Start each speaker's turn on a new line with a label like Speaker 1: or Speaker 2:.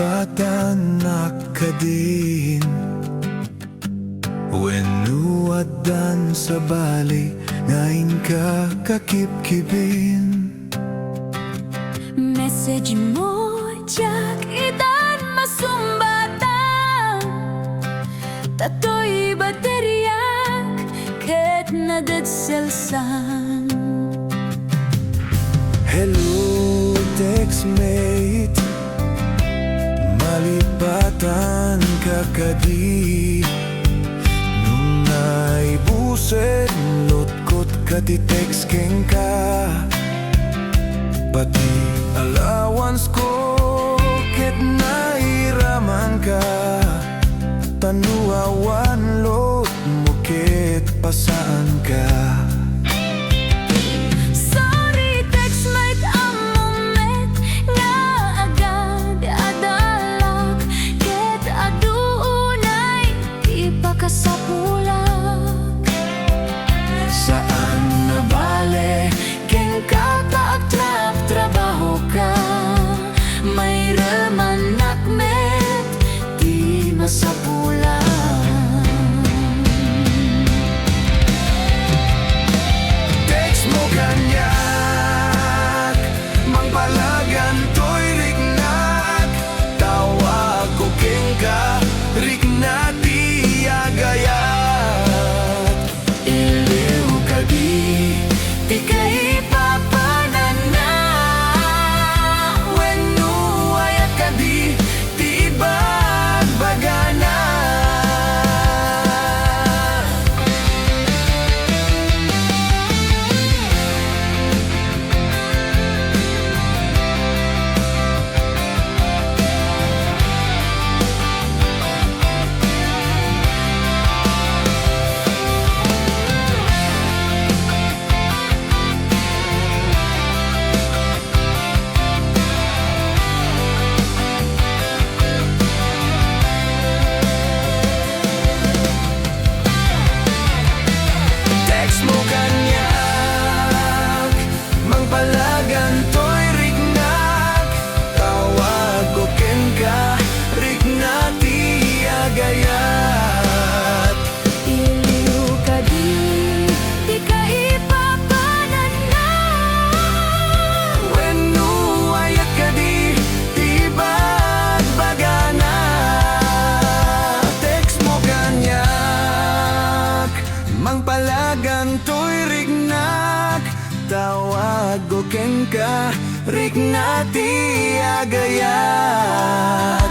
Speaker 1: malipatan nakadin Wenuadan sa bali ngayon ka kakipkibin
Speaker 2: Message mo jak idan masumbatan Tatoy bateryak ket nadadselsan
Speaker 1: Hello, textmate Malipatan ka kadi Nung naibuset Lutkot ka ti-text keng ka Pati allowance ko Ket nairaman ka Tanuawan lot mo ket pasaan ka
Speaker 2: Saan na bale, keng kataak-trap trabaho ka May raman nakmet, di masapulan
Speaker 1: Text mo kanyak Mangpalagan to'y rignak Tawag ko keng ka Rigna di agayat Iliw ka di
Speaker 2: Di kay papanan na
Speaker 1: Wenu ayat ka di Di bagbagana Gayat
Speaker 2: Iliw ka di, di kay papanan na
Speaker 1: Wenu ayat ka di Di bagbagana Text mo kanyak Mangpalagan to'y rignak Tawag ko ken ka Rigna ti agayat